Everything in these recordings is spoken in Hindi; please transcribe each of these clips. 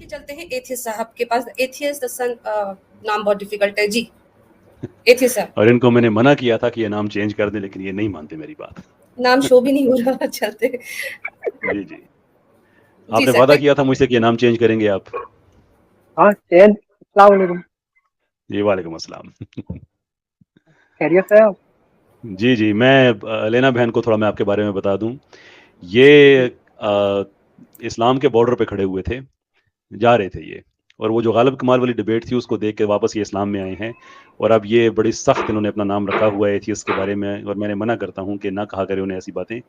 के चलते हैं एथियस्ट साहब के पास। एथियस्ट द सन नाम बहुत डिफिकल्ट है जी। एथियस्ट साहब और इनको मैंने मना किया था कि ये नाम चेंज कर दें, लेकिन ये नहीं मानते मेरी बात। नाम शो भी नहीं हो रहा चलते। जी जी, जी आपने सर, वादा किया था मुझसे कि ये नाम चेंज करेंगे आप। हाँ चैन, अस्सलाम वालेकुम। जी वालेकुम अस्सलाम। खैरियत है आप? जी जी, मैं लेना बहन को थोड़ा मैं आपके बारे में बता दूं। ये इस्लाम के बॉर्डर पे खड़े हुए थे, जा रहे थे ये, और वो जो गालिब कमाल वाली डिबेट थी उसको देख के वापस ये इस्लाम में आए हैं। और अब ये बड़ी सख्त इन्होंने अपना नाम रखा हुआ है एथियस्ट के बारे में, और मैंने मना करता हूं कि ना कहा करें उन्हें ऐसी बातें।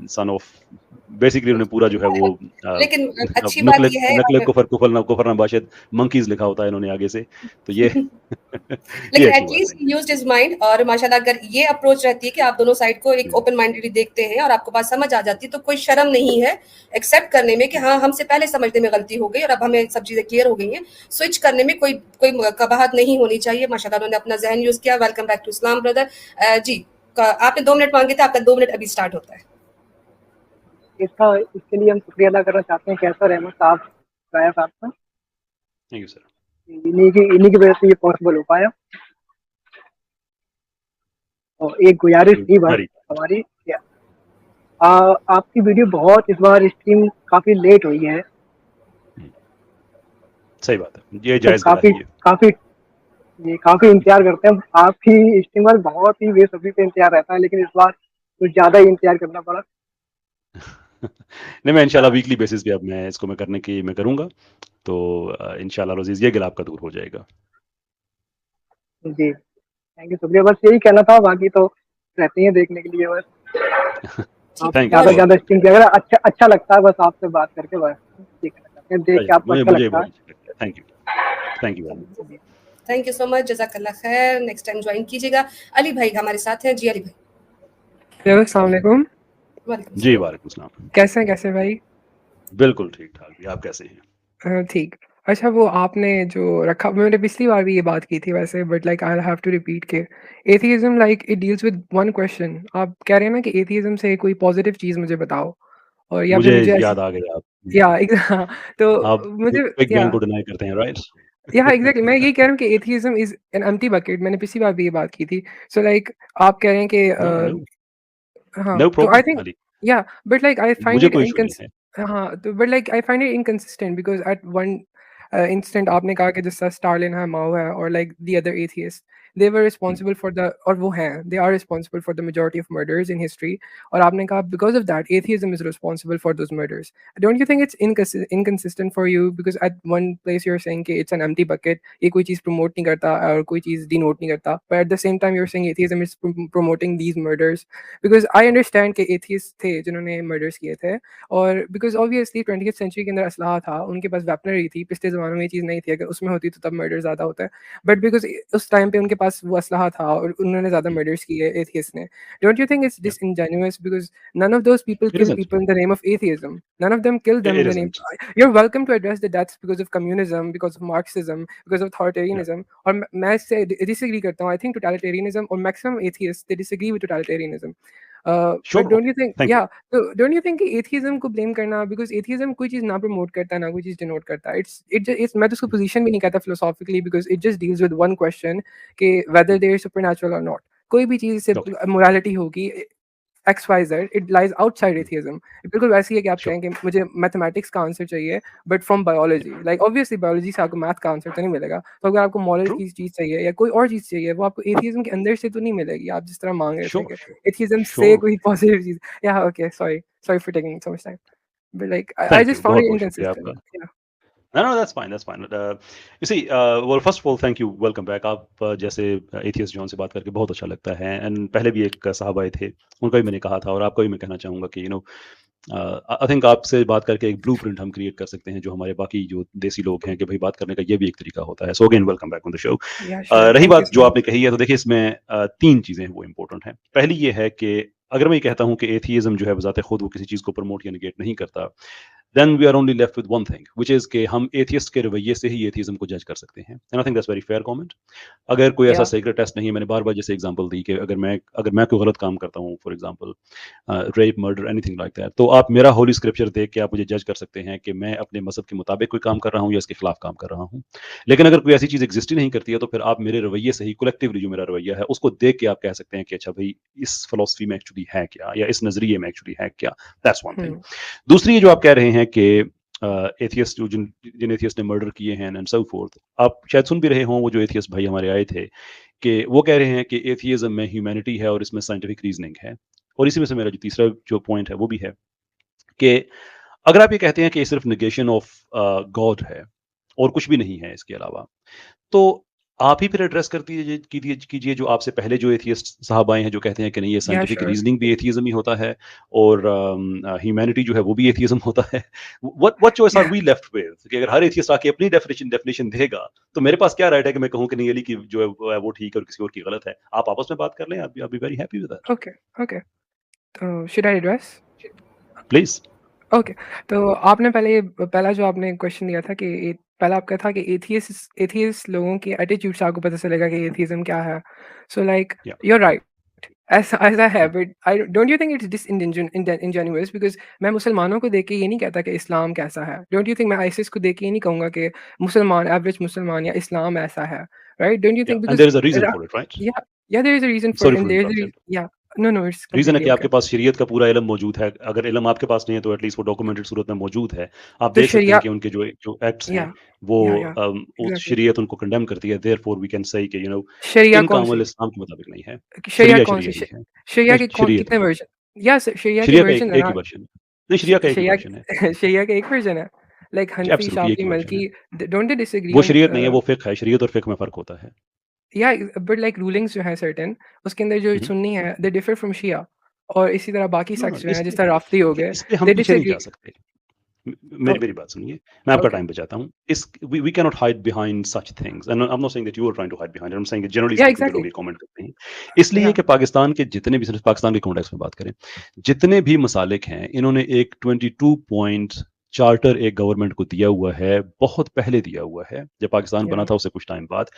सन ऑफ, बेसिकली उन्हें पूरा जो है वो लेकिन अच्छी बात ये है नकले कुफर कुफर नबाशत मंकीज लिखा होता है इन्होंने आगे से, तो ये ये लेकिन अच्छी बात एटलीस्ट नहीं है। Used his mind. और माशाल्लाह अगर ये अप्रोच रहती है कि आप दोनों साइड को एक ओपन माइंडेडली देखते हैं और आपको बात समझ आ जाती है, तो कोई शर्म नहीं है एक्सेप्ट करने में कि हाँ हमसे पहले समझने में गलती हो गई और अब हमें सब चीजें क्लियर हो गई हैं। स्विच करने में कोई कोई कबाहत नहीं होनी चाहिए। माशाल्लाह उन्होंने अपना जहन यूज किया। Welcome back to Islam brother. जी आपने 2 मिनट मांगे थे, आपका 2 मिनट अभी स्टार्ट होता है। इसके लिए हम शुक्रिया अदा करना चाहते हैं कैसर अहमद साहब, राया साहब का। Thank you sir. इन्हीं की वजह से ये पॉसिबल हो पाया। और एक गुजारिश थी बस वेरी हमारी, क्या आपकी वीडियो बहुत इस बार स्ट्रीम काफी लेट हुई है, सही बात है, ये तो जायज गवाही है। काफी इंतजार करते हैं आपकी स्ट्रीमर, बहुत ही बेसब्री से इंतजार रहता है, लेकिन इस बार कुछ ज्यादा ही इंतजार करना पड़ा। नहीं, मैं इंशाल्लाह वीकली बेसिस पे अब मैं करने की मैं करूंगा, तो इंशाल्लाह रोजीज ये गिला आपका दूर हो जाएगा। जी थैंक यू, शुक्रिया। बस यही कहना था, बाकी तो रहते हैं देखने के लिए बस। आप थैंक ज्यादा यू, ज्यादा स्ट्रीम किया, अगर अच्छा लगता है बस आपसे बात करके, बस देखना चाहते हैं, देख के आपको मुझे अच्छा मुझे लगता है। बहुत अच्छा लगता है। Thank you very much. Thank you so much, जज़ाकल्लाह खैर। नेक्स्ट टाइम ज्वाइन कीजिएगा। अली भाई हमारे साथ हैं। जी अली भाई। हेलो, अस्सलाम वालेकुम। वालेकुम जी सलाम। वालेकुम सलाम। कैसे भाई? बिल्कुल ठीक ठाक भी, आप कैसे हैं? ठीक। अच्छा, वो आपने जो रखा, मैंने पिछली बार भी ये बात की थी वैसे, but like I have to repeat के atheism like it deals with one question. आप कह रहे हैं ना कि एथियज्म से कोई पॉजिटिव चीज़ मुझे बताओ, और या फिर मुझे मुझे ऐसी याद आ गए आप। या तो आप मुझे बिग या बैंग को डिनाई करते हैं, राइट? या एग्जैक्टली मैं यही कह रहा हूँ कि atheism is an empty bucket. मैंने पिछली बार भी ये बात की थी। सो लाइक आप कह रहे हैं कि नो नो हाँ, नो तो आई प्रॉब्लम थिंक अली, या बट लाइक आई फाइंड मुझे इट कोई इशू नहीं है। हाँ, तो but like I find it inconsistent because at one instant आपने कहा कि जिस तरह स्टालिन है, माओ है, और like the other atheist they were responsible for the, और वो हैं, they are responsible for the majority of murders in history. और आपने कहा because of that atheism is responsible for those murders. Don't you think it's inconsistent for you because at one place you are saying कि इट्स एन एम्प्टी बकेट, ये कोई चीज़ प्रमोट नहीं करता और कोई चीज़ डिनोट नहीं करता, but at the same time you are saying atheism is promoting these murders. Because I understand कि एथियस्ट थे जिन्होंने मर्डर्स किए थे, और बिकॉज़ ऑब्वियसली 20th सेंचुरी के अंदर असलहा था, उनके पास वेपनरी थी। पिछले ज़मानों में ये चीज़ नहीं थी, अगर उसमें होती तो तब मर्डर ज़्यादा होता है। बट बिकॉज़ उस टाइम पे उनके पास वो असलहा था और उन्होंने ज़्यादा मर्डर्स किए एथियस्ट ने। Don't you think it's डिसइंजेन्युअस because none of those people it kill isn't, people in the name of atheism. None of them kill them it in the name. Isn't, You're welcome to address the deaths because of communism, because of Marxism, because of authoritarianism. और मैं इससे disagree करता हूँ. I think totalitarianism or maximum atheists they disagree with totalitarianism. But sure, don't you think, thank you. so don't you think कि atheism को blame करना, because atheism कोई चीज़ ना promote करता है ना कोई चीज़ denote करता है. It's मैं तो उसको position भी नहीं कहता philosophically, because it just deals with one question कि whether there is supernatural or not. कोई भी चीज़ से morality होगी XYZ, it lies outside atheism. बिल्कुल वैसे ही है कि आप कहें कि मुझे मैथमेटिक्स का आंसर चाहिए but from biology, like obviously biology से आपको मैथ का आंसर तो नहीं मिलेगा, तो अगर आपको मॉरल की चीज़ चाहिए या कोई और चीज़ चाहिए वो आपको एथियज्म के अंदर से तो नहीं मिलेगी, आप जिस तरह मांग रहे थे कि एथियज्म से कोई पॉजिटिव चीज़। या okay, sorry for taking so much time, but like I just found it inconsistent. No, that's fine, that's fine. You see, well, first of all, thank you, welcome back. आप जैसे एथियस्ट जॉन से बात करके बहुत अच्छा लगता है, एंड पहले भी एक साहब आए थे, उनका भी मैंने कहा था, और आपको भी मैं कहना चाहूँगा कि आई थिंक आपसे बात करके एक ब्लूप्रिंट हम क्रिएट कर सकते हैं जो हमारे बाकी जो देसी लोग हैं, कि भाई बात करने का ये भी एक तरीका होता है। So again welcome back on the show. रही बात जो आपने कही है, तो देखिए इसमें 3 चीज़ें वो इंपॉर्टेंट हैं। पहली ये है कि अगर मैं ये कहता हूँ कि एथियज्म जो है बजाते खुद वो किसी चीज़ को प्रमोट या निगेट नहीं करता, then we are only left with one thing, which is कि हम एथियस्ट के रवैये से ही एथिज्म को जज कर सकते हैं. And I think that's very fair comment. अगर कोई ऐसा Yeah. सीक्रेट टेस्ट नहीं है, मैंने बार बार जैसे एग्जांपल दी कि अगर मैं कोई गलत काम करता हूँ, for example rape, murder, anything like that, तो आप मेरा होली स्क्रिप्चर देख के आप मुझे जज कर सकते हैं कि मैं अपने मजहब के मुताबिक कोई काम कर रहा हूँ या इसके खिलाफ काम कर रहा हूँ. लेकिन अगर कोई ऐसी चीज एग्जिस्ट ही नहीं करती है, तो फिर आप मेरे रवैये से ही, कलेक्टिवली जो मेरा रवैया है उसको देख के आप कह सकते हैं कि अच्छा भाई इस फिलॉसफी में एक्चुअली है क्या, या इस नजरिए में एक्चुअली है क्या. That's one thing. दूसरी ये जो आप कह रहे हैं कि एथियस्ट जिन एथियस्ट ने मर्डर किए हैं एंड सो फोर्थ, आप शायद सुन भी रहे हों, वो जो एथियस्ट भाई हमारे आए थे, कि वो कह रहे हैं कि एथियज्म में ह्यूमैनिटी है और इसमें साइंटिफिक रीजनिंग है. और इसी में से मेरा जो तीसरा जो पॉइंट है वो भी है कि अगर आप ये कहते हैं कि सिर्फ निगेशन ऑफ गॉड है और कुछ भी नहीं है इसके अलावा, तो आप ही फिर एड्रेस कर कीजिए जो आपसे पहले जो एथियस्ट साहब आए हैं, जो कहते हैं कि नहीं ये साइंटिफिक sure. रीजनिंग भी एथियज्म ही होता है और ह्यूमैनिटी जो है वो भी एथियज्म होता है. What choice are we left with? कि अगर हर एथियस्ट आके अपनी डेफिनेशन देगा, तो मेरे पास क्या राइट है कि मैं कहूं कि नहीं अली की जो है वो ठीक है और किसी और की गलत है. आप आपस में बात कर लें. I'll be very happy with that. Okay. तो should I address? Please. Okay, तो आपने पहला जो आपने क्वेश्चन दिया था कि पहला आपका था कि एथियस्ट लोगों की एटीट्यूड से आपको पता चलेगा कि एथियज्म क्या है. So like Yeah. You are right, ऐसा है, but I don't you think it's disingenuous? Because मैं मुसलमानों को देख के ये नहीं कहता कि इस्लाम कैसा है. डोंट यू थिंक मैं आईसिस को देख के ये नहीं कहूँगा कि एवरेज मुसलमान या इस्लाम ऐसा है, right? Don't you Yeah. Think? And there is a reason for it, right? या there is a reason for Sorry it, for and there is interrupting. या नो इट्स रीजन है कंप्लीटली कि आपके ओके. पास शरीयत का पूरा इल्म मौजूद है. अगर इल्म आपके पास नहीं है तो एटलीस्ट वो डॉक्यूमेंटेड सूरत में मौजूद है. आप तो देख सकते हैं शरिया कि उनके जो एक्ट्स हैं या वो या उस एग्जैक्टली. शरीयत उनको कंडेम करती है. देयरफॉर वी कैन से कि शरिया इनका कौन अमल सी इस्लाम के मुताबिक नहीं है. शरिया शरिया कौन सी शरिया ही है. शरिया नहीं, के कौन शरीयत कितने है. वर्जन? या शरिया के शरिया का वर्जन है एक ना? ही वर्जन है. नहीं, शरिया का एक ही शरिया वर्जन है. शरिया का एक वर्जन है, लाइक हनफी, एब्सोल्युटली एक शाफी, ही वर्जन है. मलकी, डोंट दे डिसएग्री वो ऑन शरीयत नहीं है, वो फिक्र है. शरीयत और फिक्र में फर्क होता है. या बट लाइक रूलिंग्स जो है सर्टेन, उसके अंदर जो सुन्नी है दे डिफर फ्रॉम शिया, और इसी तरह बाकी नो नो सेक्ट्स जो हैं जिस तरह राफ्ती हो गए, इस पे हम दे पीछे नहीं डिसएग्री. जा सकते. मेरी बात सुनिए. मैं आपका ओके टाइम बचाता हूँ. इस we can not hide behind such things and I am not saying that you are trying to hide behind. I am saying generally या स्पीकिंग जो लोग एग्जैक्टली ये कमेंट करते हैं, इसलिए या कि पाकिस्तान के जितने भी, सिर्फ पाकिस्तान के कॉन्टेक्स्ट में बात करें, जितने भी मसालिक हैं, इन्होंने एक 22 पॉइंट चार्टर एक गवर्नमेंट को दिया हुआ है, बहुत पहले दिया हुआ है, जब पाकिस्तान बना था उससे कुछ टाइम बाद,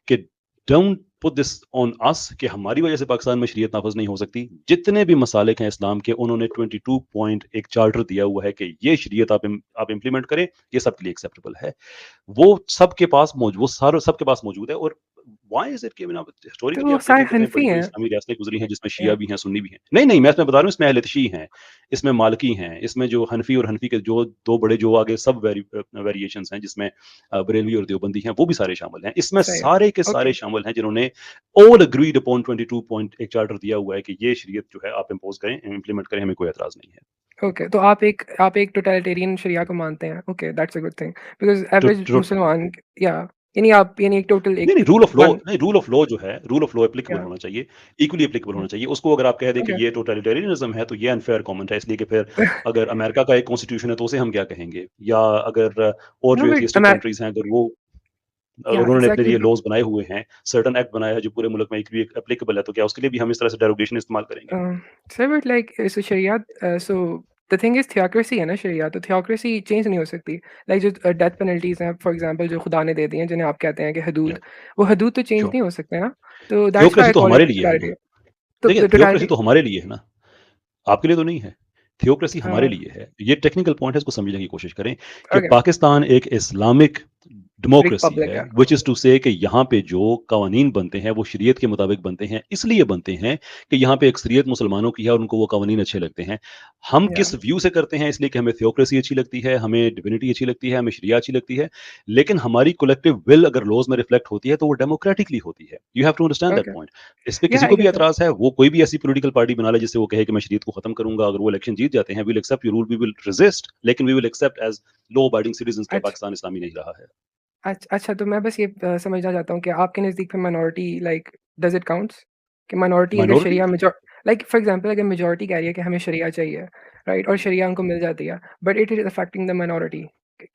कि don't put this on us कि हमारी वजह से पाकिस्तान में शरीयत नाफज नहीं हो सकती. जितने भी मसालिक हैं इस्लाम के, उन्होंने 22 पॉइंट एक चार्टर दिया हुआ है कि ये शरीयत आप इम्प्लीमेंट करें, ये सबके लिए एक्सेप्टेबल है. वो सबके पास मौजूद, वो सारे सबके पास मौजूद है. और व्हाई इज इट कि हिस्टोरिकली तो वो आप सारे देखें कितने हनफी बड़ी बड़ी हैं. इस्लामी रियासतें गुजरी हैं जिसमें शिया या भी हैं, सुन्नी भी हैं. नहीं, मैं इसमें बता रहा हूँ, इसमें अहले तशी हैं, इसमें मालकी हैं, इसमें जो हनफी और हनफी के जो दो बड़े जो आगे सब वेरिएशंस हैं, जिसमें बरेलवी और देवबंदी हैं, वो भी सारे शामिल हैं. इसमें सही है. सारे के ओके सारे शामिल हैं जिन्होंने ऑल अग्रीड अपॉन 22 पॉइंट एक चार्टर दिया हुआ है कि ये शरीयत जो है आप इम्पोज करें, इम्प्लीमेंट करें, हमें कोई एतराज नहीं है. ओके, तो आप एक टोटलिटेरियन शरिया को मानते हैं. Okay, that's a good thing, because तो एवरेज मुसलमान या यानी एक टोटल नहीं एक रूल ऑफ लॉ, वन नहीं रूल ऑफ लॉ जो है, रूल ऑफ लॉ एप्लीकेबल या होना चाहिए, इक्वली एप्लीकेबल होना चाहिए. उसको अगर आप कह दें कि ओके ये टोटलिटेरियनिज्म है, तो ये अनफेयर कमेंट है. इसलिए कि फिर अगर अमेरिका का एक कॉन्स्टिट्यूशन है तो उसे हम क्या कहेंगे, या अगर और नो जो बट एथियस्टिक कंट्रीज हैं, अगर या उन्होंने अपने एग्जैक्टली. लिए लॉज बनाए हुए हैं, सर्टेन एक्ट बनाया है जो पूरे मुल्क में एप्लीकेबल है, तो क्या उसके लिए भी हम इस तरह से डेरोगेशन इस्तेमाल करेंगे? सर बट लाइक सो शरिया, so the thing is theocracy है ना शरिया, तो थियोक्रेसी चेंज नहीं हो सकती. लाइक जो डेथ पेनल्टीज हैं फॉर एग्जांपल जो खुदा ने दे दी हैं, जिन्हें आप कहते हैं कि हदूद, वो हदूद तो चेंज श्योर. नहीं हो सकते ना. तो दैट्स व्हाई थियोक्रेसी आई तो कॉल हमारे इट लिए है ना. टोटलिटी. तो देखिए, थियोक्रेसी टोटलिटी तो हमारे लिए है ना, आपके लिए तो नहीं है. थियोक्रेसी हमारे लिए है. ये टेक्निकल पॉइंट है, इसको समझने की कोशिश करें कि ओके पाकिस्तान एक इस्लामिक डेमोक्रेसी रिपब्लिक है, है. विच इज टू से कि यहाँ पे जो कवानीन बनते हैं वो शरीयत के मुताबिक बनते हैं. इसलिए बनते हैं कि यहाँ पे अक्सरियत मुसलमानों की है और उनको वो कवानीन अच्छे लगते हैं. हम या किस व्यू से करते हैं, इसलिए कि हमें थियोक्रेसी अच्छी लगती है, हमें डिविनिटी अच्छी लगती है, हमें शरिया अच्छी लगती है. लेकिन हमारी कलेक्टिव विल अगर लॉज में रिफ्लेक्ट होती है तो वो डेमोक्रेटिकली होती है. You have to understand that okay point. इस पे या किसी आई को भी गेट दैट. एतराज है, वो कोई भी ऐसी पोलिटिकल पार्टी बना ले जिससे वो कहे कि मैं शरीयत को खत्म करूंगा. अगर वो इलेक्शन जीत जाते हैं, we will accept your rule, we will resist, लेकिन we will accept as law abiding citizens कि अच्छा पाकिस्तान इस्लामी नहीं रहा है. अच्छा, तो मैं बस ये समझना चाहता हूँ कि आपके नज़दीक में minority like does it counts? कि माइनॉरिटी अगर माइनॉरिटी शरिया लाइक फॉर एग्जांपल अगर मेजॉरिटी कह रही है कि हमें शरिया चाहिए, राइट, और शरिया उनको मिल जाती है, but it is affecting the minority,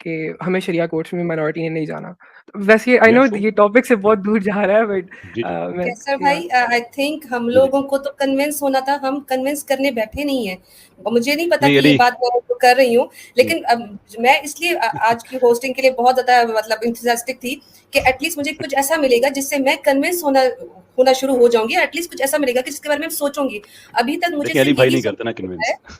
कि हमें शरिया कोर्ट्स में माइनॉरिटी ने नहीं जाना। वैसे आई Yeah, नो sure. ये टॉपिक से बहुत दूर जा रहा है बट जी, जी। मैं कैसर भाई, आई थिंक हम जी, जी। लोगों को तो कन्विंस होना था, हम कन्विंस करने बैठे नहीं हैं। और मुझे नहीं पता नहीं, कि ये अली बात मैं तो कर रही हूँ, लेकिन अब मैं इसलिए आज की होस्टिंग के लिए बहुत ज़्यादा मतलब इंथुसियास्टिक थी कि एटलीस्ट मुझे कुछ ऐसा मिलेगा जिससे मैं कन्विंस होना शुरू हो जाऊँगी, एटलीस्ट कुछ ऐसा मिलेगा कि जिसके बारे में मैं सोचूँगी। अभी तक मुझे देखिए, अली सिर्फ भाई यही नहीं सुनने करते ना को मिला है। कन्विंस।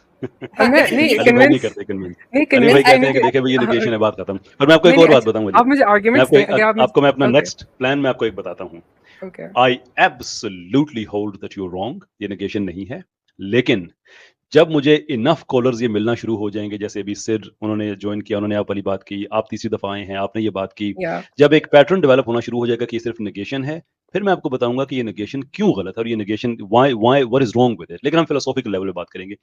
हाँ, मैं लेकिन नहीं अली भाई नहीं कन्विंस करते कन्विंस। नहीं अली भाई कन्विंस आई कहते हैं मीन कि देखिए भई ये नेगेशन है, बात खत्म। और मैं आपको एक नहीं और नहीं बात बताऊँ अली, आप मुझे मैं आर्गुमेंट्स आपको दें एक अगर आप आपको मैं अपना ओके नेक्स्ट प्लान मैं आपको एक बताता हूँ। Okay I absolutely hold that you are wrong, ये नेगेशन नहीं है। लेकिन जब मुझे इनफ कॉलर्स ये मिलना शुरू हो जाएँगे, जैसे अभी सिर उन्होंने जॉइन किया, उन्होंने आप वाली बात की, आप तीसरी दफ़ा आए हैं, आपने ये बात की। या जब एक पैटर्न डेवलप होना शुरू हो जाएगा कि ये सिर्फ नेगेशन है, फिर मैं आपको बताऊँगा कि ये नेगेशन क्यों गलत है और ये negation why what is wrong with it. लेकिन हम फिलोसॉफिकल लेवल पे बात करेंगे।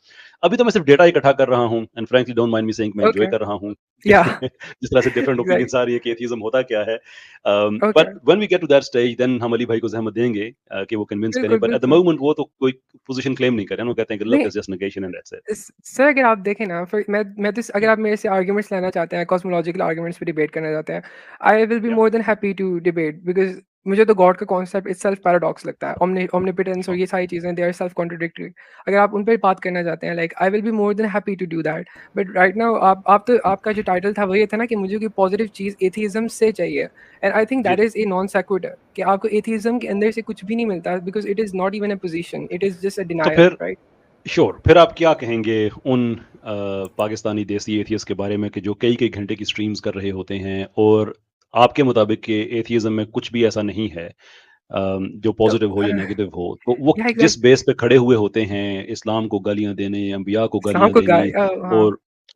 अभी तो मैं सिर्फ डेटा इकट्ठा कर रहा हूँ and frankly don't mind me saying मैं एन्जॉय ओके कर रहा हूँ। या जिस तरह से डिफरेंट एग्जैक्ट ओपिनियंस आ रही है कि एथियज़्म होता क्या है। Okay but when we get to that stage then हम अली भाई को ज़हमत देंगे कि वो कन्विंस करें। बिल्कुल बट एट द बिल्कुल मोमेंट वो तो कोई पोज़ीशन क्लेम नहीं कर रहे हैं। वो कहते हैं कि लुक नहीं it's just negation and that's it. Sir अगर आप देखें ना फिर मैं तो अगर हुँ, आप मेरे से आर्ग्यूमेंट्स लेना चाहते हैं कॉस्मोलॉजिकल आर्ग्यूमेंट्स पे डिबेट करना चाहते हैं आई विल बी या more than happy to debate because मुझे तो गॉड का कॉन्सेप्ट इटसेल्फ पैराडॉक्स लगता है ओमनिपोटेंस और श्योर। ये सारी चीज़ें दे आर सेल्फ कॉन्ट्रडिक्टरी अगर आप उन पर बात करना चाहते हैं like I will be more than happy to do that but right now आप तो आपका जो टाइटल था वो ये था ना कि मुझे कोई पॉजिटिव चीज़ एथिज्म से चाहिए एंड आई थिंक जी, दैट जी। इज़ ए नॉन सेक्विटर कि आपको एथिज्म के अंदर से कुछ भी नहीं मिलता because it is not even a position it is just a तो डिनायल फिर राइट श्योर, फिर आप क्या कहेंगे उन पाकिस्तानी देसी एथियस्ट के बारे में कि जो कई-कई घंटे की स्ट्रीम्स कर रहे होते हैं और आपके मुताबिक कि एथियज़्म में कुछ भी ऐसा नहीं है जो तो पॉज़िटिव हो या नेगेटिव हो, तो वो या जिस बेस पे खड़े हुए होते हैं, इस्लाम को गालियाँ देने, अंबिया को इस्लाम गालियाँ को देनी हाँ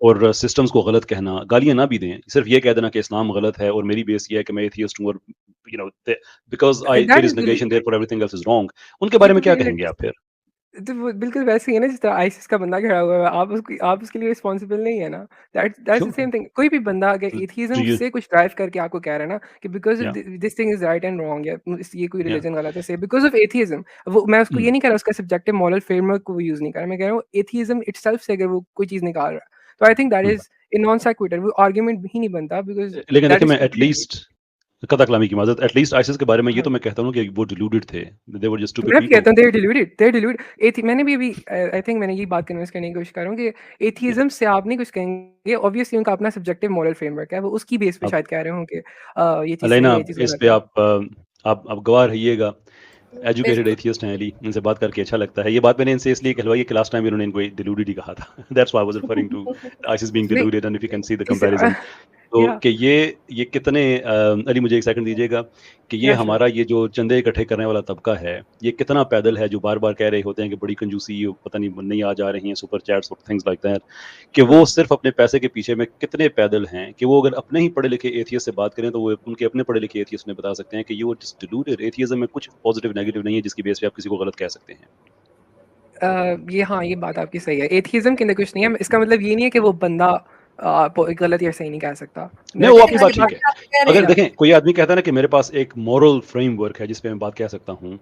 और सिस्टम्स को गलत कहना, गालियाँ ना भी दें, सिर्फ़ ये कह देना कि इस्लाम गलत है और मेरी बेस ये है कि मैं एथियस्ट हूँ और you know the because I that there is is really negation therefore everything else is wrong. उनके ये बारे तो में क्या रियली कहेंगे आप फिर? तो वो बिल्कुल वैसे ही है ना जिस तरह आईसिस का बंदा खड़ा हुआ है आप उसके लिए रिस्पॉन्सिबल नहीं है ना that's the sure. Same thing कोई भी बंदा अगर जी, एथिज्म जी। से कुछ ड्राइव करके आपको कह रहा है ना कि बिकॉज ऑफ या, this thing is right and wrong या ये कोई या। रिलीजन गलत है से बिकॉज ऑफ एथिज्म वो मैं उसको हुँ। ये नहीं कह रहा उसका सब्जेक्टिव मॉरल फ्रेमवर्क को यूज नहीं कर रहा मैं कह रहा हूँ एथिज्म इटसेल्फ से अगर वो कोई चीज निकाल रहा है तो आई थिंक दैट हुँ। इज ए नॉन सेक्विटर वो आर्ग्यूमेंट ही नहीं बनता बिकॉज लेकिन दैट देखिए इज मैं एट लीस्ट कथा कलामी की माज़रत एट लीस्ट आइसिस के बारे में ये तो मैं कहता हूँ कि वो डिलूडेड थे। दे वर जस्ट स्टूपिड मैं भी पीपल। कहता हूँ दे डिलीटेड एथी मैंने भी अभी आई थिंक मैंने ये बात कन्विंस करने की कोशिश कर रहा हूँ कि या एथिज्म से आप नहीं कुछ कहेंगे ऑब्वियसली उनका अपना सब्जेक्टिव मॉरल फ्रेमवर्क है वो उसकी बेस पे अब शायद कह रहे हों कि ये चीज़ सही अलैना है ये चीज़ इस गलत पे है आप गवाह रहिएगा। एजुकेटेड बिल्कुल। एथियस्ट हैं अली, इनसे बात करके अच्छा लगता है। ये बात मैंने इनसे इसलिए कहलवाई है कि लास्ट टाइम इन्होंने इनको डिलूडेड ही कहा था। That's why I was referring to ISIS being नहीं deluded and if you can see the इस कंपैरिज़न। तो या कि ये कितने अली मुझे 1 सेकंड दीजिएगा कि ये या श्योर हमारा ये जो चंदे इकट्ठे करने वाला तबका है, ये कितना पैदल है जो बार-बार कह रहे होते हैं कि बड़ी कंजूसी पता नहीं आ जा रही हैं सुपर चैट्स और थिंग्स लाइक दैट कि वो सिर्फ़ अपने पैसे के पीछे में कितने पैदल हैं कि वो अगर अपने ही पढ़े लिखे एथियस्ट से बात करें तो वो उनके अपने पढ़े लिखे एथियस्ट उन्हें बता सकते हैं कि यू आर जस्ट डिलूडेड एथियज़्म में कुछ पॉज़िटिव नेगेटिव नहीं है जिसकी बेस पे आप किसी को गलत कह सकते हैं। ये हाँ ये बात आपकी सही है एथिज्म के अंदर कुछ नहीं है इसका मतलब ये नहीं है कि वो बंदा गलत या सही नहीं कह सकता नहीं, मैं वो लेकिन आपकी बात उसकी अली ठीक बात है। भाई आप कह रहे अगर हैं या देखें कोई आदमी कहता है ना कि मेरे पास एक मॉरल फ्रेमवर्क है जिस पे मैं बात कह सकता हूँ,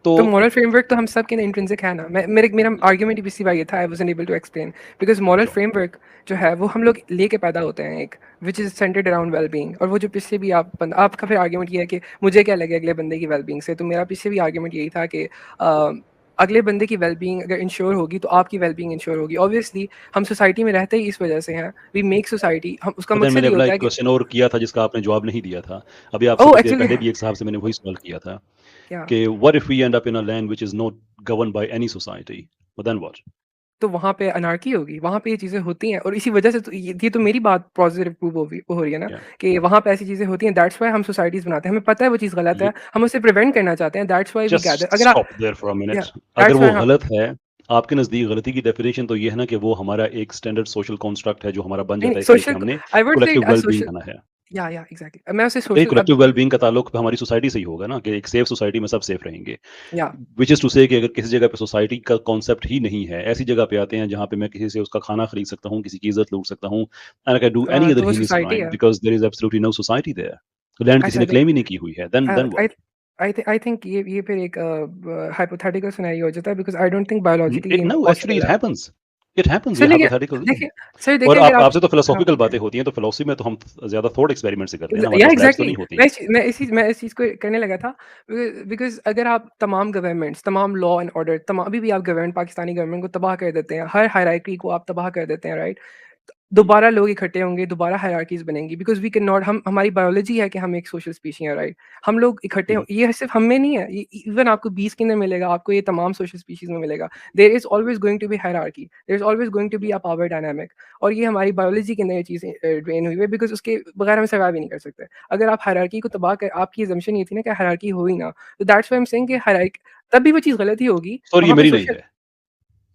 तो तो मॉरल फ्रेमवर्क तो हम सब के अंदर इंट्रिंसिक है ना मेरा आर्ग्यूमेंट ही इसी बार ये था I wasn't able to explain because moral sure. Framework जो है वो हम लोग लेके पैदा होते हैं एक which is centred around well being और वो जो पीछे भी आपका फिर आर्ग्यूमेंट ये है कि मुझे क्या लगे अगले बंदे की वेल बीइंग से तो मेरा पीछे भी आर्ग्यूमेंट यही था कि अगले बंदे की वेल बीइंग अगर इंश्योर होगी तो आपकी वेल बीइंग इंश्योर होगी ऑब्वियसली हम सोसाइटी में रहते ही इस वजह से हैं वी मेक सोसाइटी हम उसका देन मकसद मैंने ये अगला होता एक है कि क्वेश्चन और किया था जिसका आपने जवाब नहीं दिया था। अभी आपसे ओह कुछ देर एक्चुअली पहले भी एक साहब से मैंने वही सवाल किया था क्या कि what if we end up in a land which is not governed by any society, then what? तो वहाँ पे अनार्की होगी, वहाँ पे ये चीज़ें होती हैं और इसी वजह से तो ये तो मेरी बात पॉज़िटिव प्रूव हो रही है ना या कि वहाँ पे ऐसी चीज़ें होती हैं दैट्स व्हाई हम सोसाइटीज़ बनाते हैं। हमें पता है वो चीज़ गलत ये है, हम उसे प्रिवेंट करना चाहते हैं that's why we gather just अगर आप स्टॉप देयर फॉर अ या मिनट। अगर दैट्स वो व्हाई हाँ, गलत है, आपके नज़दीक गलती की डेफिनेशन तो ये है ना कि वो हमारा एक स्टैंडर्ड सोशल कंस्ट्रक्ट है जो हमारा बन नहीं, जाता नहीं है इसलिए कि सोशल हमने I would say collective well being social खाना है। या एग्ज़ैक्टली मैं उसे तो ये सोशल अब कलेक्टिव वेल बीइंग का ताल्लुक हमारी सोसाइटी से ही होगा ना कि एक सेफ सोसाइटी में सब सेफ रहेंगे। या व्हिच इज़ टू से कि अगर किसी जगह पे सोसाइटी का कॉन्सेप्ट ही नहीं है, ऐसी जगह पे आते हैं जहाँ पे मैं किसी से उसका खाना खरीद सकता हूँ, किसी की इज़्ज़त लूट सकता हूँ and I can do any तो अदर वो हीनियस सोसाइटी क्राइम है। Because there is absolutely no society there. Land किसी अच्छा ने नहीं क्लेम ही नहीं की हुई है, then I what? I think ये फिर एक हाइपोथेटिकल सिनेरियो हो जाता है because I don't think biologically it no actually possible it है। हैपेंस। इट हैपेंस, सर ये लेकिन हाइपोथेटिकल नहीं देखिए है। सर और देखिए अगर आप आपसे तो हाँ, फिलोसॉफिकल बातें होती हैं, तो फिलोसफी में तो हम ज्यादा थॉट एक्सपेरिमेंट से करते हैं ना, हमारे या पास लैब्स तो एग्जैक्टली नहीं होती। मैं इस चीज़ को करने लगा था बिकॉज़ अगर आप तमाम गवर्नमेंट्स, तमाम लॉ एंड ऑर्डर, तमाम अभी भी आप गवर्नमेंट पाकिस्तानी गवर्नमेंट को तबाह कर देते हैं, हर हायरार्की को आप तबाह कर देते हैं, राइट? दोबारा लोग इकट्ठे होंगे, दोबारा हायरार्कीज़ बनेंगी बिकॉज़ वी कैन नॉट हम हमारी बायोलॉजी है कि हम एक सोशल स्पीशी हैं, राइट? हम लोग इकट्ठे हो ये सिर्फ़ हम में नहीं है, ये इवन आपको बीस के अंदर मिलेगा, आपको ये तमाम सोशल स्पीशीज़ में मिलेगा। There is always going to be hierarchy, there is always going to be a power dynamic और ये हमारी बायोलॉजी के अंदर ये चीज़ें ड्रेन हुई है बिकॉज़ उसके बगैर हम सर्वाइव ही नहीं कर सकते। अगर आप हायरार्की को तबाह कर आपकी असम्पशन ये थी ना कि हायरार्की हो ही ना, तो that's why I am saying कि हायरार्की तब भी वो चीज़ गलत ही होगी, सॉरी ये वहाँ पे मेरी नहीं सोशल है,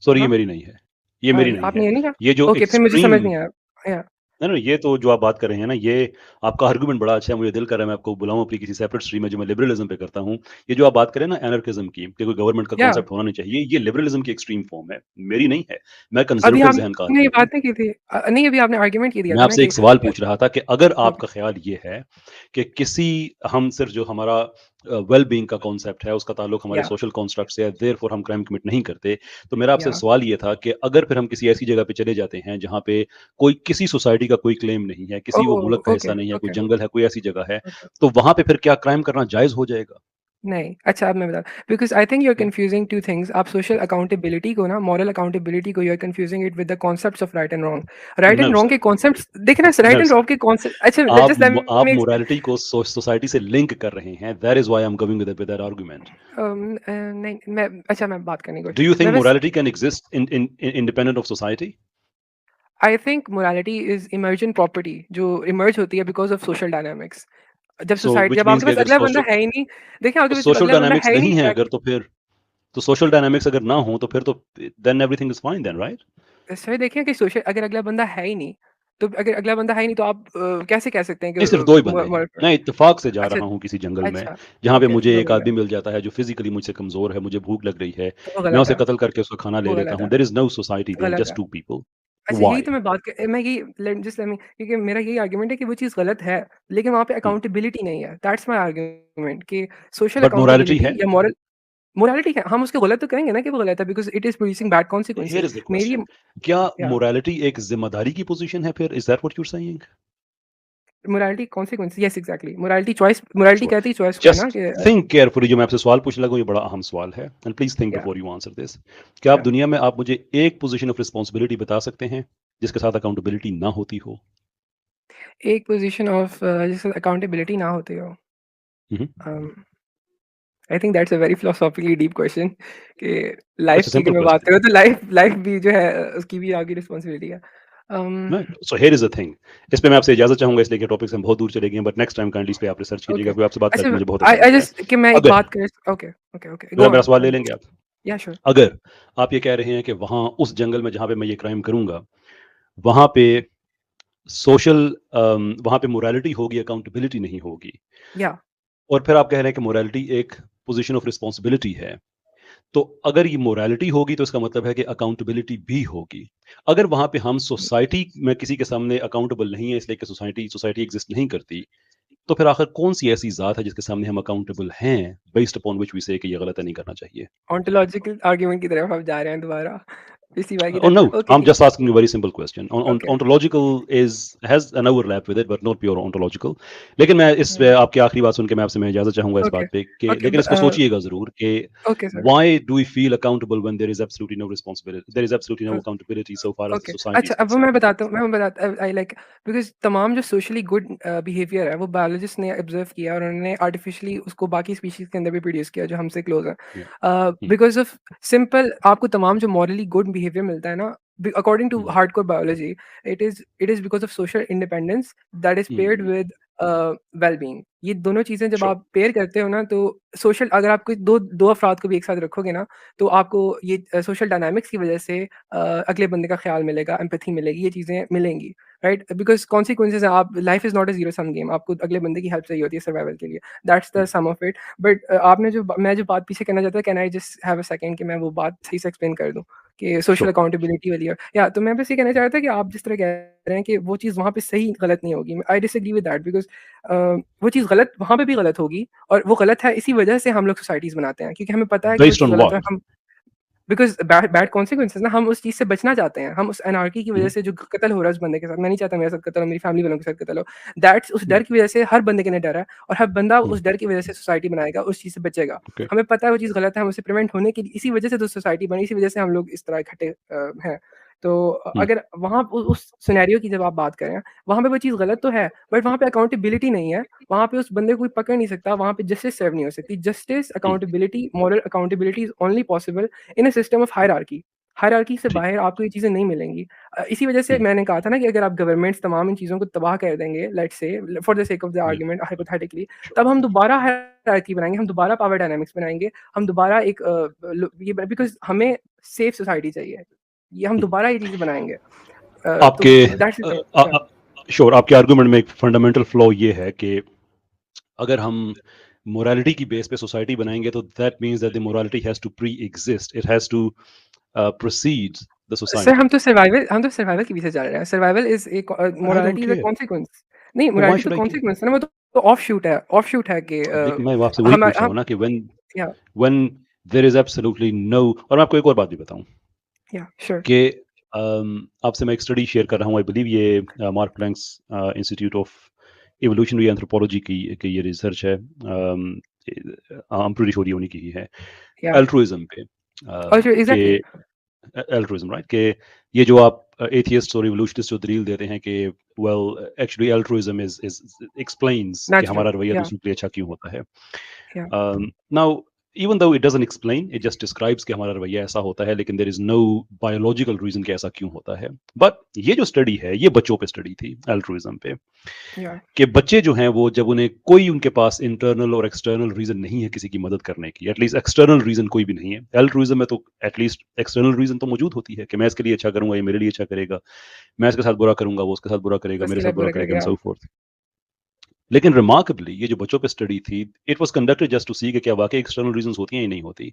सॉरी ये हाँ? मेरी नहीं है, ये मेरी नहीं आपने है। ये नहीं कहा? ये जो ओके, फिर मुझे समझ एक्सट्रीम, नहीं आया। या नहीं, ये तो जो आप बात कर रहे हैं ना, ये आपका आर्गुमेंट बड़ा अच्छा है, मुझे दिल कर रहा है मैं आपको बुलाऊँ अपनी किसी सेपरेट स्ट्रीम में, जो मैं लिबरलिज़्म पे करता हूँ। ये जो आप बात कर रहे हैं ना एनार्किज़्म की, कि कोई गवर्नमेंट का या कॉन्सेप्ट होना नहीं चाहिए, ये लिबरलिज़्म की एक्सट्रीम फ़ॉर्म है, मेरी नहीं है। मैं अभी कंज़र्वेटिव ज़हन का आपने आदमी ये हूँ। बात नहीं की थी नहीं अभी आपने आर्गुमेंट ये दिया मैं था ना आपसे कि एक सवाल पूछ रहा था कि अगर ओके, आपका ख़्याल ये है कि किसी हम सिर्फ़ जो हमारा वेल बीइंग का कॉन्सेप्ट है, उसका ताल्लुक हमारे या सोशल कंस्ट्रक्ट से है, देयरफॉर हम क्राइम कमिट नहीं करते। तो मेरा आपसे या सवाल ये था कि अगर फिर हम किसी ऐसी जगह पे चले जाते हैं, जहाँ पे कोई किसी सोसाइटी का कोई क्लेम नहीं है, किसी वो मुल्क ओह! का ओके, हिस्सा नहीं है, कोई ओके, जंगल है, कोई ऐसी जगह है, ओके। तो वहाँ पे फिर क्या क्राइम करना जायज़ हो जाएगा? नहीं, अच्छा अब मैं बता because I think you are hmm. Confusing 2 things आप सोशल अकाउंटेबिलिटी को ना मॉरल अकाउंटेबिलिटी को you are confusing it with the concepts of right and wrong. Right no and wrong sir, के कांसेप्ट्स देखिए ना right no and sir. Wrong के कांसेप्ट अच्छा जस्ट लेट आप मी मोरालिटी को सोसाइटी से लिंक कर रहे हैं, that is why I am going with that argument. नहीं मैं अच्छा मैं बात करने की डू यू मैं थिंक बस morality can exist in independent of society? I think morality is emergent property जो इमर्ज होती है बिकॉज़ ऑफ सोशल डायनामिक्स। जब सो सोसाइटी व्हिच जब मीन्स आपके कि पास अगर अगला बंदा है ही नहीं देखिए आपके तो पास जब सोशल अगला बंदा डायनामिक्स है ही नहीं नहीं है क्या अगर, तो सोशल डायनामिक्स अगर ना हो तो फिर तो then everything is fine then, right? Sir देखिए कि सोशल अगर अगला बंदा है ही नहीं, तो अगर अगला बंदा है ही नहीं तो आप कैसे कह सकते हैं कि नहीं, सिर्फ 2 ही म बंदे हैं। मर्डर मैं इत्तेफ़ाक से जा अच्छा, रहा हूँ किसी जंगल में, अच्छा, जहाँ पे ओके, मुझे वो एक गलत आदमी मिल जाता है जो फिज़िकली मुझसे कमज़ोर है, मुझे भूख लग रही है, तो वो मैं गलत उसे है, कत्ल करके उसका खाना ले वो लेता गलत हूँ। है, there is no society there, गलत जस्ट है। 2 पीपल। अच्छा यही व्हाई? तो मैं बात कर मैं ये लेट जस्ट लेट मी क्योंकि मेरा यही आर्गुमेंट है कि वो चीज़ गलत है, लेकिन वहाँ पे हुँ, अकाउंटेबिलिटी नहीं है। दैट्स माय आर्गुमेंट कि सोशल बट मोरालिटी अकाउंटेबिलिटी है। या मोरालिटी है, हम उसको गलत तो कहेंगे ना कि वो गलत है because it is producing bad here consequences. Is the मेरी क्वेश्चन, क्या या मोरालिटी एक ज़िम्मेदारी की पोज़ीशन है फिर? Is that what you are saying? Morality consequence yes exactly morality सो कहती है चॉइस को है ना जस्ट कि थिंक केयरफुली, जो मैं आपसे सवाल पूछने लगा हूँ, ये बड़ा अहम सवाल है, एंड प्लीज़ थिंक या बिफोर यू आंसर दिस। क्या आप या दुनिया में आप मुझे एक पोज़ीशन ऑफ रिस्पांसिबिलिटी बता सकते हैं, जिसके साथ अकाउंटेबिलिटी ना होती हो? एक पोज़ीशन ऑफ जिससे अकाउंटेबिलिटी ना होती हो। हुँ, हुँ। Um, I think that's a very philosophically deep question कि लाइफ़ इट्स अ की अगर सिंपल मैं बात क्वेश्चन। करूँ तो लाइफ़ भी जो है उसकी भी आपकी रिस्पॉन्सिबिलिटी है। Right, so here is the thing, इस पे मैं आपसे इजाज़त चाहूँगा इसलिए कि टॉपिक से हम बहुत दूर चले गए हैं, बट नेक्स्ट टाइम काइंडली इस पे आप रिसर्च कीजिएगा, ओके क्योंकि आपसे बात अच्छा करके मुझे बहुत आई अच्छा आई लग रहा जस्ट कि मैं है। एक अगर बात कर ओके, ओके, ओके, गो मेरा मेरा ऑन सवाल ले लेंगे आप? या श्योर अगर आप ये कह रहे हैं कि वहाँ उस जंगल में जहाँ पे मैं ये क्राइम करूँगा, वहाँ पे वहाँ पे मोरालिटी होगी, अकाउंटेबिलिटी नहीं होगी, या और फिर आप कह रहे हैं कि मोरालिटी एक पोज़ीशन ऑफ रिस्पांसिबिलिटी है। तो अगर ये मोरालिटी होगी तो इसका मतलब है कि अकाउंटेबिलिटी भी होगी। अगर वहाँ पे हम सोसाइटी में किसी के सामने अकाउंटेबल नहीं है, इसलिए कि सोसाइटी सोसाइटी एग्ज़िस्ट नहीं करती, तो फिर आखिर कौन-सी ऐसी ज़ात है जिसके सामने हम अकाउंटेबल हैं, बेस्ड अपॉन व्हिच वी से कि ये गलत है, नहीं करना चाहिए? ओंटोलॉजिकल आर्गुमेंट की तरफ आप जा रहे हैं दोबारा इसी बात की Oh no, तरफ ओके I'm ठीक just asking you a very simple question. Okay Ontological has an overlap with it, but not pure ontological. लेकिन मैं इस पे आपकी आखिरी बात सुन के मैं आपसे मैं इजाज़त चाहूँगा इस ओके बात पे कि ओके लेकिन इसको सोचिएगा ज़रूर कि okay sir why do we feel accountable when there is absolutely no responsibility? There is absolutely no accountability so far as the okay society अच्छा is अब वो मैं concerned. बताता हूँ मैं बताता आई लाइक बिकॉज़ तमाम जो सोशली गुड बिहेवियर है वो बायोलॉजिस्ट ने ऑब्जर्व किया और उन्होंने आर्टिफिशियली उसको बाकी स्पीशीज़ के अंदर भी प्रोड्यूस किया जो हमसे क्लोज़ है। Yeah. हुँ, बिकॉज़ ऑफ सिंपल आपको तमाम जो मॉरली गुड बिहेवियर मिलता है ना according to hmm, hardcore biology it is because of social independence that is paired hmm, with well being ये दोनों चीज़ें जब sure. आप पेयर करते हो ना तो सोशल अगर आप कोई दो अफ़राद को भी एक साथ रखोगे ना तो आपको ये सोशल डायनामिक्स की वज़ह से अगले बंदे का ख़्याल मिलेगा, एम्पैथी मिलेगी, ये चीज़ें मिलेंगी, राइट? बिकॉज़ कॉन्सिक्वेंसेज़ हैं आप life is not a zero sum game आपको अगले बंदे की हेल्प चाहिए होती है सर्वाइवल के लिए, that's the hmm, some of it. But आपने जो मैं जो बात पीछे कहना चाहता था, can I just have a second कि मैं वो बात सही से एक्सप्लेन कर दूँ कि सोशल sure. अकाउंटेबिलिटी वाली है। या तो मैं बस ये कहना चाह रहा था कि आप जिस तरह कह रहे हैं कि वो चीज़ वहाँ पे सही गलत नहीं होगी, I disagree with that because वो चीज़ गलत वहाँ पे भी गलत होगी और वो गलत है इसी वजह से हम लोग सोसाइटीज़ बनाते हैं क्योंकि हमें पता है कि वो Based चीज़ on गलत है what? हम बिकॉज़ बैड कॉन्सिक्वेंसेस ना, हम उस चीज़ से बचना चाहते हैं। हम उस एनार्की की वजह हम्म, से जो कत्ल हो रहा है उस बंदे के साथ, मैं नहीं चाहता मेरे साथ कत्ल हो, मेरी फैमिली वालों के साथ कत्ल हो। दैट्स उस डर की वजह से हर बंदे के अंदर डर है, और हर बंदा उस डर की वजह से सोसाइटी बनाएगा, उस चीज़ से बचेगा। ओके हमें पता है वो चीज़ गलत है, हम उससे प्रिवेंट होने के लिए इसी वजह से तो सोसाइटी बनी, इसी वजह से हम लोग इस तरह इकट्ठे हैं। तो अगर वहाँ उस सिनेरियो की जब आप बात करें, वहाँ पे वो चीज़ गलत तो है, बट वहाँ पे अकाउंटेबिलिटी नहीं है। वहाँ पे उस बंदे को कोई पकड़ नहीं सकता, वहाँ पे जस्टिस सर्व नहीं हो सकती। Justice, accountability, moral accountability is only possible in a system of hierarchy. Hierarchy से ठीक बाहर आपको ये चीज़ें नहीं मिलेंगी। इसी वजह से मैंने कहा था ना कि अगर आप गवर्नमेंट्स तमाम इन चीज़ों को तबाह कर देंगे, let's say for the sake of the argument hypothetically, तब हम दोबारा हायरार्की बनाएँगे, हम दोबारा पावर डायनामिक्स बनाएँगे, हम दोबारा एक ये बिकॉज़ हमें सेफ सोसाइटी चाहिए। ये हम दोबारा ये चीज़ बनाएँगे। आपके तो दैट्स द थिंग। या श्योर आपके आर्गुमेंट में एक फंडामेंटल फ्लॉ ये है कि अगर हम मोरालिटी की बेस पे सोसाइटी बनाएंगे तो that means that the morality has to preexist, it has to proceed the sir society. हम तो सर्वाइवल के पीछे चल रहे हैं। Survival is a I don't morality is a care, consequence. नहीं, तो व्हाई मोरालिटी तो शुड आई केयर? कॉन्सिक्वेंस है ना, वो तो ऑफशूट है कि देख मैं आपसे वही हम पूछ रहा हूँ ना कि या when there is absolutely no, और मैं आपको एक और बात भी बताऊं श्योर। कि आपसे मैं एक स्टडी शेयर कर रहा हूँ, आई बिलीव ये Mark Planck's Institute of Evolutionary Anthropology की ये रिसर्च है, प्रीटी श्योर ये उन्हीं की ही है, या अल्ट्रुइज्म पे, और कि एग्ज़ैक्टली। अल्ट्रुइज्म राइट, कि ये जो आप एथियस्ट और इवोल्यूशनिस्ट जो दलील देते हैं कि well actually altruism is explains कि नेचुरल। हमारा रवैया या दूसरों के लिए अच्छा क्यों होता है। या Now, even though it doesn't explain, it just describes कि हमारा रवैया ऐसा होता है, लेकिन there is no biological reason कि ऐसा क्यों होता है। But ये जो स्टडी है, ये बच्चों पे स्टडी थी, altruism पे, या कि बच्चे जो हैं वो जब उन्हें कोई उनके पास इंटरनल और एक्सटर्नल रीजन नहीं है किसी की मदद करने की, एटलीस्ट एक्सटर्नल रीजन कोई भी नहीं है। altruism में तो एटलीस्ट एक्सटर्नल रीजन तो मौजूद होती है कि मैं इसके लिए अच्छा करूंगा, ये मेरे लिए अच्छा करेगा, मैं इसके साथ बुरा करूंगा, वो उसके साथ बुरा करेगा, मेरे उसके साथ लिए बुरा बुरा करेगा, एंड करेगा। सो फोर्थ। लेकिन रिमार्केबली ये जो बच्चों पे स्टडी थी, it was conducted just to see कि क्या वाकई एक्सटर्नल रीजंस होती हैं या नहीं होती।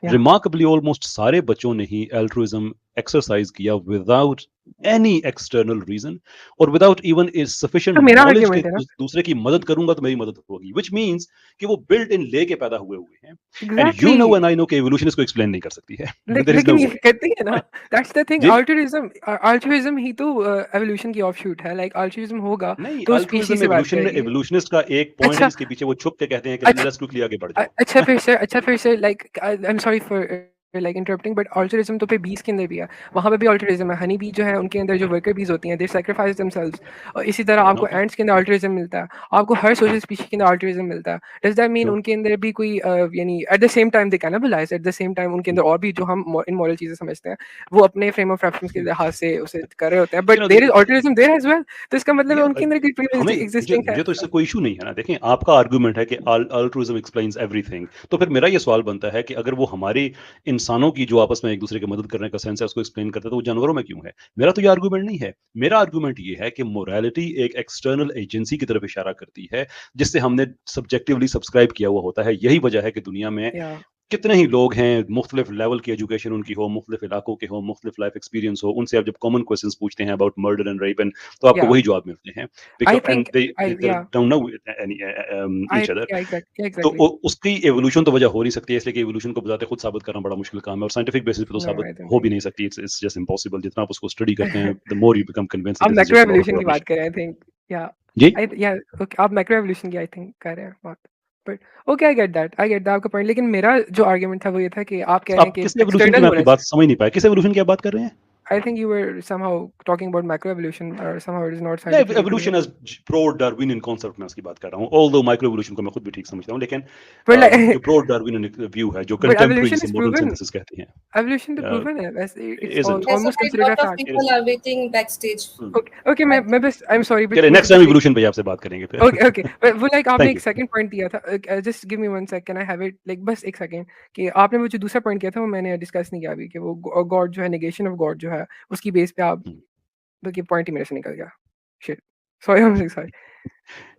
या रिमार्केबली ऑलमोस्ट सारे बच्चों ने ही एल्ट्रुइज्म एक्सरसाइज किया विदाउट एनी एक्सटर्नल रीजन और विदाउट इवन ए सफिशिएंट तो मेरा नॉलेज के आर्गुमेंट है ना। दूसरे की मदद करूंगा तो मेरी मदद होगी, व्हिच मींस कि वो बिल्ट इन लेके पैदा हुए हैं, and you know exactly. And I know कि एवोल्यूशन इसको एक्सप्लेन नहीं कर सकती है, बट देयर इज नो लेकिन ये वे। कहते हैं ना, दैट्स द थिंग। जी अल्ट्रुइज्म ही तो एवोल्यूशन की ऑफशूट है। लाइक अल्ट्रुइज्म होगा नहीं, तो अल्ट्रुइज्म स्पीशीज से बात एवोल्यूशन में करेगी। एवोल्यूशनिस्ट का एक पॉइंट है अच्छा जिसके पीछे वो छुप के कहते हैं कि अच्छा लेट्स क्विकली आगे बढ़ जाओ। अच्छा फिर से like I am sorry for like interrupting, but altruism तो फिर बीज के अंदर भी है। वहाँ पे भी अल्ट्रुइज्म है। हनी बी जो है उनके अंदर जो वर्कर बीज होती हैं, दे सैक्रिफाइस देमसेल्व्स। और इसी तरह आपको ओके, एंट्स के अंदर अल्ट्रुइज्म मिलता है, आपको हर सोशल स्पीशीज के अंदर अल्ट्रुइज्म मिलता है। Does that mean sure. उनके अंदर भी कोई यानी at the same time they cannibalize, at the same time उनके अंदर और भी जो हम इमोरल चीज़ें समझते हैं वो अपने फ्रेम ऑफ रेफरेंस के लिहाज से उसे कर रहे होते हैं, you but no there is altruism there as well. तो इसका मतलब है उनके अंदर कोई हमें प्रीवियसली मुझे एग्जिस्टिंग है। मुझे तो इससे कोई इशू नहीं है ना। देखें, आपका आर्गुमेंट है कि अल्ट्रुइज्म एक्सप्लेन्स एवरीथिंग, तो फिर मेरा ये सवाल बनता है कि अगर वो हमारी इंसानों की जो आपस में एक दूसरे की मदद करने का सेंस है उसको एक्सप्लेन करता है, तो वो जानवरों में क्यों है? मेरा तो ये आर्गुमेंट नहीं है। मेरा आर्गुमेंट ये है कि मोरालिटी एक एक्सटर्नल एजेंसी की तरफ इशारा करती है जिससे हमने सब्जेक्टिवली सब्सक्राइब किया हुआ होता है। यही वजह है कि दुनिया में या कितने ही लोग हैं, मुख्तलिफ लेवल की एजुकेशन उनकी हो, मुख्तलिफ इलाकों के हो, मुख्तलिफ लाइफ एक्सपीरियंस हो, उनसे आप जब कॉमन क्वेश्चंस पूछते हैं अबाउट मर्डर एंड रेप, तो आपको या वही जवाब मिलते हैं, आई बिकॉज एंड थिंक दे आई दे या don't know any I each other. या तो एग्जैक्टली। उसकी एवोल्यूशन तो वजह हो नहीं सकती है, इसलिए कि एवोल्यूशन को बताते खुद साबित करना बड़ा मुश्किल काम है, और साइंटिफिक बेसिस पे तो नो साबित आई डोंट हो भी थिंक। नहीं सकती। It's just impossible. जितना आप उसको स्टडी करते हैं, the more you become convinced आप this is macro just evolution की रबिश। बात कर रहे हैं आई थिंक। या जी आई या ओके, आप मैक्रो एवोल्यूशन की आई थिंक कर रहे हैं बात। But okay, I get that आपका पॉइंट। लेकिन मेरा जो आर्गुमेंट था वो ये था कि आप कह रहे हैं आप कि किस एवोल्यूशन की, एक्सटर्नल मैं आपकी होना बात समझ नहीं पाया, किस एवोल्यूशन की आप बात कर रहे हैं? I think you were somehow talking about macro evolution और समहाउ इट इज नॉट या scientifically evolution proven. As pro Darwinian concept में उसकी बात कर रहा हूँ, ऑल्दो माइक्रो एवोल्यूशन को मैं खुद भी ठीक समझता हूँ, लेकिन बट जो प्रो डार्विनियन व्यू है, जो बट कंटेम्प्रेरी एवोल्यूशन जिसे इज मॉडर्न प्रूवन। सिंथेसिस कहते हैं, एवोल्यूशन तो प्रूवन है वैसे, it's isn't it? Yes, so almost a considered a lot of fact. It people isn't. are waiting backstage. Okay okay, I मैं बस आई एम सॉरी बट चलिए, मुझे नेक्स्ट बस टाइम एक एवोल्यूशन पे आपसे बात करेंगे फिर। ओके ओके वो लाइक आपने थैंक एक यू। सेकंड पॉइंट दिया था, just give me one second, can I have it like बस एक सेकंड, कि आपने वो जो दूसरा पॉइंट किया था वो मैंने डिस्कस नहीं किया अभी, कि वो गॉड जो है, नेगेशन ऑफ गॉड जो है उसकी बेस पे आप, बल्कि पॉइंट ही मेरे से निकल गया। Shit, sorry, I am sorry.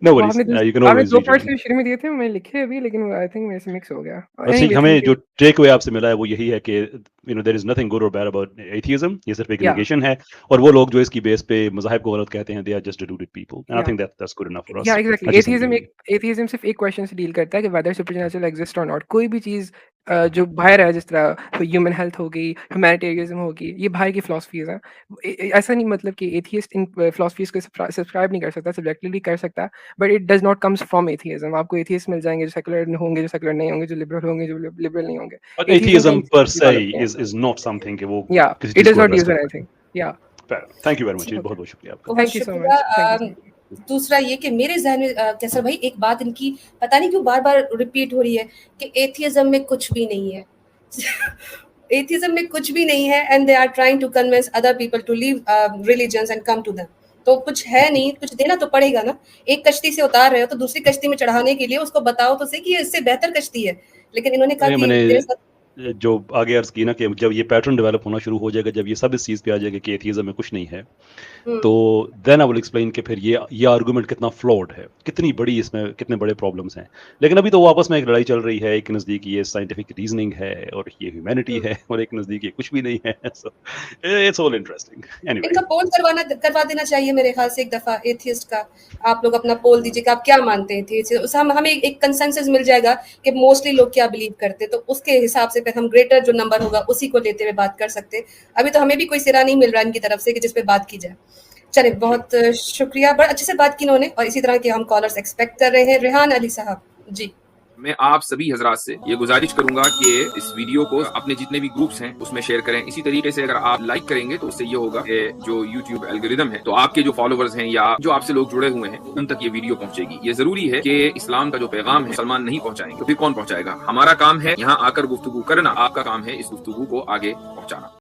No वो वरीज, यू कैन आपने ऑलवेज दो पॉइंट्स रीजॉइन। शुरू में दिए थे, मैंने लिखे अभी, लेकिन आई थिंक मेरे से मिक्स हो गया। बस ठीक, एनीवे हमें थैंक जो यू। टेक अवे आपसे मिला है वो यही है कि देयर इज नथिंग गुड और बैड अबाउट एथियज्म, ये सिर्फ एक या नेगेशन है, और वो लोग जो इसकी बेस पे मज़ाहिब को गलत कहते हैं, they are just deluded people, and I या think that's good enough for या us। एग्जैक्टली, अच्छी समझ एथियज्म होगी। सिर्फ एक क्वेश्चन से डील करता है कि वेदर सुपरनैचुरल एग्जिस्ट और नॉट। कोई भी चीज जो बाहर है जिस तरह ह्यूमन हेल्थ हो गई, ह्यूमैनिटेरियनिज्म होगी, ये बाहर की फ़िलॉसफीज़ हैं। ऐसा नहीं मतलब कि एथियस्ट इन फ़िलॉसफीज़ को सब्सक्राइब नहीं कर सकता, सब्जेक्टिवली कर सकता है, but it does not comes from atheism. आपको एथियस्ट मिल जाएँगे जो सेकुलर होंगे, जो सेकुलर नहीं होंगे, जो लिबरल होंगे, जो लिबरल नहीं होंगे। बट एथियज़्म का एथियज्म पर इंस्टीट्यूट से डेवलप किया इज नॉट समथिंग कि वो या किसी इट चीज डज़ को नॉट एड्रेस यूज़ करता एनीथिंग या है। थैंक यू वेरी मच, जी, बहुत बहुत शुक्रिया आपका। बहुत थैंक यू सो शुक्रिया। Much, thank you. दूसरा ये कि मेरे ज़हन में कैसर भाई एक बात इनकी पता नहीं क्यों बार-बार रिपीट हो रही है कि एथियज़्म में कुछ भी नहीं है। एथियज़्म में कुछ भी नहीं है and they are trying to convince other people to leave religions and come to them. तो कुछ है नहीं, कुछ देना तो पड़ेगा ना। एक कश्ती से उतार रहे हो तो दूसरी कश्ती में चढ़ाने के लिए उसको बताओ तो सही कि ये इससे बेहतर कश्ती है। लेकिन इन्होंने कहा नहीं, कि मैंने मेरे साथ जो आगे अर्ज की ना कि जब ये पैटर्न डेवलप होना शुरू हो जाएगा, जब ये सब इस चीज पे आ जाएगा कि एथियज्म में कुछ नहीं है, तो देन आई विल एक्सप्लेन कि फिर ये आर्गुमेंट कितना फ्लॉड है, कितनी बड़ी इसमें कितने बड़े प्रॉब्लम्स हैं। लेकिन अभी तो वो आपस में एक लड़ाई चल रही है, एक नज़दीक ये साइंटिफिक रीजनिंग है और ये ह्यूमैनिटी है, और एक नज़दीक ये कुछ भी नहीं है। So it's all interesting anyway. इनका पोल करवा देना चाहिए मेरे ख्याल से एक दफा एथियस्ट का। आप लोग अपना पोल दीजिए कि आप क्या मानते हैं एथियस्ट, उस हमें एक कंसेंसस मिल जाएगा कि मोस्टली लोग क्या बिलीव करते हैं, तो उसके हिसाब से फिर हम ग्रेटर जो नंबर होगा उसी को लेते हुए बात कर सकते हैं। अभी तो हमें भी कोई सिरा नहीं मिल रहा इनकी तरफ से कि जिस पे बात की जाए। चलिए, बहुत शुक्रिया, बड़ा अच्छे से बात की इन्होंने और इसी तरह के हम कॉलर्स एक्सपेक्ट कर रहे हैं। रेहान अली साहब जी। मैं आप सभी हजरात से ये गुजारिश करूंगा कि इस वीडियो को अपने जितने भी ग्रुप्स हैं उसमें शेयर करें। इसी तरीके से अगर आप लाइक करेंगे तो उससे ये होगा कि जो यूट्यूब एल्गोरिदम है, तो आपके जो फॉलोवर्स हैं या जो आपसे लोग जुड़े हुए हैं उन तक ये वीडियो पहुंचेगी। ये जरूरी है कि इस्लाम का जो पैगाम है मुसलमान नहीं पहुंचाएंगे तो फिर कौन पहुंचाएगा? हमारा काम है यहाँ आकर गुफ्तगू करना, आपका काम है इस गुफ्तगू को आगे पहुंचाना।